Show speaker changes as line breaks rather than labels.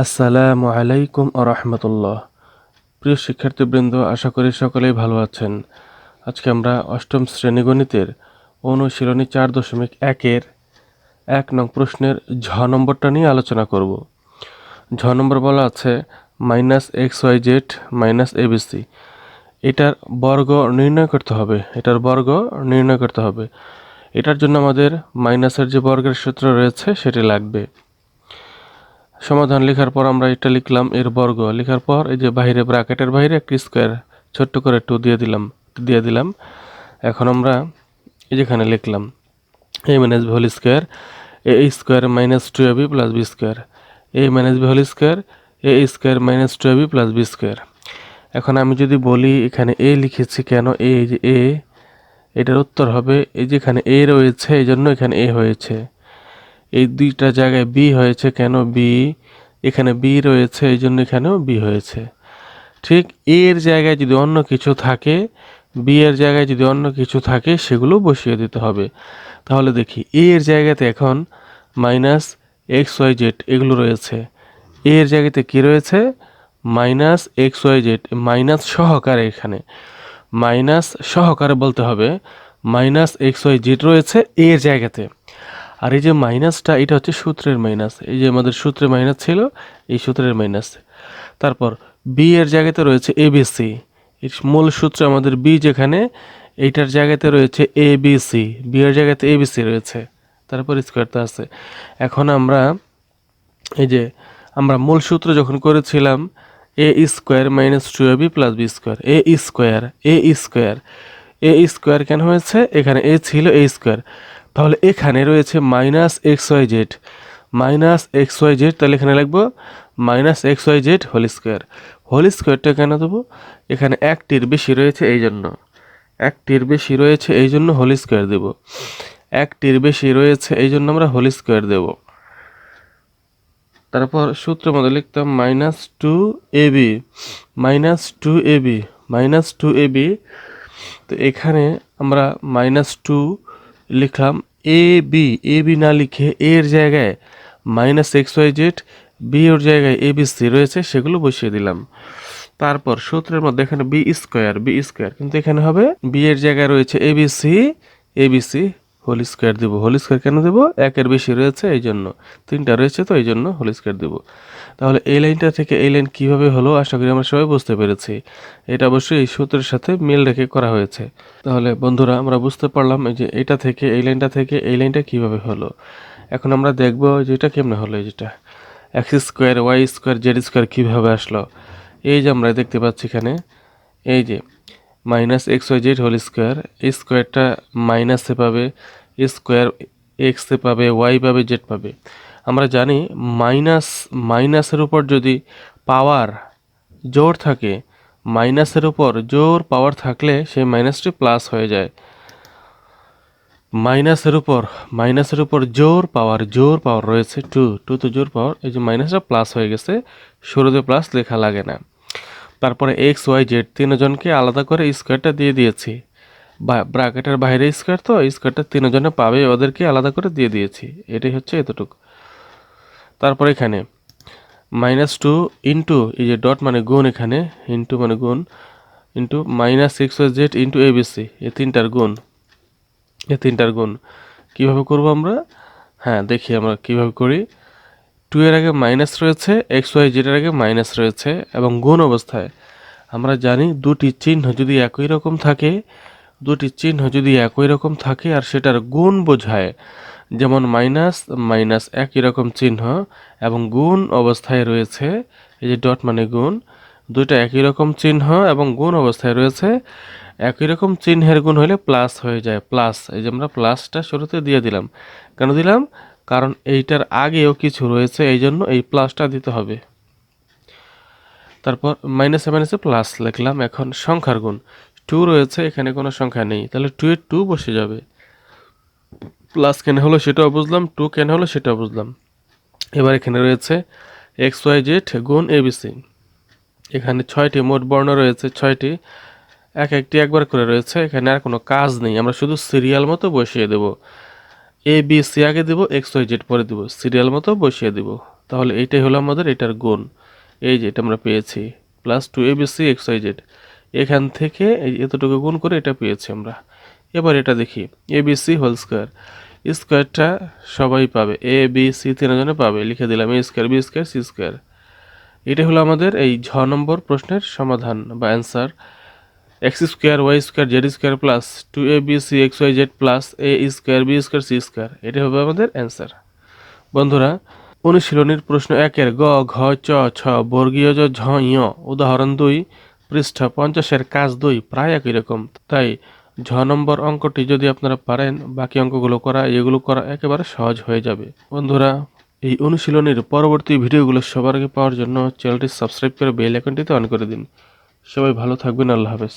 আসসালামু আলাইকুম রাহমাতুল্লাহ। প্রিয় শিক্ষার্থীবৃন্দ, আশা করি সকলেই ভালো আছেন। আজকে আমরা অষ্টম শ্রেণী গণিতের অনুশীলনী 4.1-এর 1 নং প্রশ্নের ঝ নম্বরটা নিয়ে আলোচনা করব। ঝ নম্বর বলা আছে -xyz abc। এটার বর্গ নির্ণয় করতে হবে। এটার জন্য আমাদের মাইনাসের যে বর্গের সূত্র রয়েছে সেটি লাগবে। সমাধান লেখার পর আমরা এটা লিখলাম, এর বর্গ লেখার পর এই যে বাইরে ব্র্যাকেটের বাইরে একটা স্কোয়ার ছোট্ট করে 2 দিয়ে দিলাম। এখন আমরা এই যেখানে লিখলাম a minus b whole square a square minus 2ab plus b square a minus b whole square a square minus 2ab plus b square. এখন আমি যদি বলি এখানে a লিখেছি কেন, এই যে a, এটার উত্তর হবে এই যেখানে a রয়েছে এই জন্য এখানে a হয়েছে। এই দুইটা জায়গায় বি হয়েছে কেন, বি, এখানে বি রয়েছে এই জন্য এখানেও বি হয়েছে। ঠিক এর জায়গায় যদি অন্য কিছু থাকে, বি এর জায়গায় যদি অন্য কিছু থাকে সেগুলো বসিয়ে দিতে হবে। তাহলে দেখি এর জায়গাতে এখন -xyz এগুলো রয়েছে, এর জায়গাতে কি রয়েছে -xyz, মাইনাস সহকারে, এখানে মাইনাস সহকারে বলতে হবে -xyz রয়েছে এর জায়গাতে। আর এই যে মাইনাসটা এটা হচ্ছে সূত্রের মাইনাস, এই যে আমাদের সূত্রে মাইনাস ছিল এই সূত্রের মাইনাস। তারপর বি এর জায়গাতে রয়েছে এবিসি, এর মূল সূত্র আমাদের বি যেখানে, এইটার জায়গাতে রয়েছে এবিসি, বি এর জায়গাতে এবিসি রয়েছে, তারপর স্কোয়ারটা আছে। এখন আমরা এই যে আমরা মূল সূত্র যখন করেছিলাম a square minus 2ab plus b square, a square কেন হয়েছে, এখানে এ ছিল এ স্কোয়ার, তাহলে এখানে রয়েছে -xyz, তাহলে এখানে লিখবো -xyz হোল স্কোয়ারটা কেন দেবো, এখানে একটির বেশি রয়েছে এই জন্য হোল স্কোয়ার দেব, একটির বেশি রয়েছে এই জন্য আমরা হোল স্কোয়ার দেব। তারপর সূত্রের মধ্যে লিখতাম -2ab, তো এখানে আমরা -2 লিখলাম, এ বি না লিখে এর জায়গায় -xyz, বি এর জায়গায় এবিসি রয়েছে সেগুলো বসিয়ে দিলাম। তারপর সূত্রের মধ্যে এখানে বি স্কোয়ার, কিন্তু এখানে হবে বি এর জায়গায় রয়েছে এবিসি হোল স্কোয়ার দেব। হোল স্কোয়ার কেন দেবো, একের বেশি রয়েছে এই জন্য, তিনটা রয়েছে তো এই জন্য হোল স্কোয়ার দেবো। তাহলে এই লাইনটা থেকে এই লাইন কিভাবে হলো আশা করি আমরা সবাই বুঝতে পেরেছি। এটা অবশ্যই এই সূত্রের সাথে মিল রেখে করা হয়েছে। তাহলে বন্ধুরা আমরা বুঝতে পারলাম এই যে এটা থেকে এই লাইনটা থেকে এই লাইনটা কিভাবে হলো। এখন আমরা দেখব যে এটা কেমনে হলো, এই যেটা x square y square z square কীভাবে আসলো। এই যে আমরা দেখতে পাচ্ছি এখানে এই যে -xyz হোল স্কোয়ার, এই স্কোয়ারটা মাইনাসে পাবে, স্কোয়ার এক্সে পাবে, ওয়াই পাবে, জেড পাবে। আমরা জানি মাইনাসের উপর যদি পাওয়ার জোর থাকে, মাইনাসের উপর জোর পাওয়ার থাকলে সেই মাইনাসটি প্লাস হয়ে যায়। মাইনাসের উপর জোর পাওয়ার রয়েছে 2 তো জোর পাওয়ার, এই যে মাইনাসটা প্লাস হয়ে গেছে, শুরুতে প্লাস লেখা লাগে না। তারপরে এক্স ওয়াই জেড তিনজনকে আলাদা করে স্কোয়ারটা দিয়ে দিয়েছি, ব্র্যাকেটের বাইরে স্কোয়ার, তো স্কোয়ারটা তিনজনে পাবে, ওদেরকে আলাদা করে দিয়ে দিয়েছি, এটাই হচ্ছে এতটুকু। তারপর এখানে -2 ইন্টু এই যে ডট মানে গুণ, এখানে ইন্টু মানে গুণ, ইন্টু -xyz ইন্টু এবিসি, এই তিনটার গুণ কীভাবে করবো আমরা, হ্যাঁ দেখি আমরা কীভাবে করি। 2 এর আগে মাইনাস রয়েছে, xyz এর আগে মাইনাস রয়েছে এবং গুণ অবস্থায় আমরা জানি দুটি চিহ্ন যদি একই রকম থাকে আর সেটার গুণ বোঝায়, যেমন মাইনাস একই রকম চিহ্ন এবং গুণ অবস্থায় রয়েছে, এই যে ডট মানে গুণ, দুইটা একই রকম চিহ্ন এবং গুণ অবস্থায় রয়েছে, একই রকম চিহ্নের গুণ হলে প্লাস হয়ে যায়, প্লাস, এই যে আমরা প্লাসটা শুরুতে দিয়ে দিলাম, কেন দিলাম, কারণ এইটার আগেও কিছু রয়েছে এই জন্য এই প্লাসটা দিতে হবে। তারপর মাইনাসে প্লাস লিখলাম। এখন সংখ্যার গুণ 2 রয়েছে, এখানে কোনো সংখ্যা নেই, তাহলে 2 এর 2 বসে যাবে। প্লাস কেন হলো সেটাও বুঝলাম, 2 কেন হলো সেটাও বুঝলাম। এবার এখানে রয়েছে xyz গুণ এবিসি, এখানে 6টি মোট বর্ণ রয়েছে, 6টি, একটি একবার করে রয়েছে, এখানে আর কোনো কাজ নেই, আমরা শুধু সিরিয়াল মতো বসিয়ে দেব, এবিসি আগে দেব, xyz পরে দেব, সিরিয়াল মতো বসিয়ে দেব। তাহলে এইটাই হলো আমাদের এটার গুণ। এই যে এটা আমরা পেয়েছি প্লাস 2abc xyz, এখান থেকে এই এতটুকু গুণ করে এটা পেয়েছি আমরা। এবার এটা দেখি abc হোল স্কোয়ার, স্কোয়ারটা সবাই পাবে, এ বি সি তিনজনে পাবে, লিখে দিলাম a square b square c square. এটা হলো আমাদের এই 6 নম্বর প্রশ্নের সমাধান বা answer. X square y square z square plus 2abc xyz plus a square b square c square, এটা হবে আমাদের অ্যান্সার। বন্ধুরা, অনুশীলনীর প্রশ্ন 1-এর গ ঘ চ ছ বর্গীয় জ ঝ ঞ উদাহরণ 2 পৃষ্ঠা 50-এর কাজ 2 প্রায় একই রকম, তাই ঝ নম্বর অঙ্কটি যদি আপনারা পারেন বাকি অঙ্কগুলো করা এগুলো করা একেবারে সহজ হয়ে যাবে। বন্ধুরা, এই অনুশীলনীর পরবর্তী ভিডিওগুলো সবার আগে পাওয়ার জন্য চ্যানেলটি সাবস্ক্রাইব করে বেল আইকনটিতে অন করে দিন। সবাই ভালো থাকবেন, আল্লাহ হাফেজ।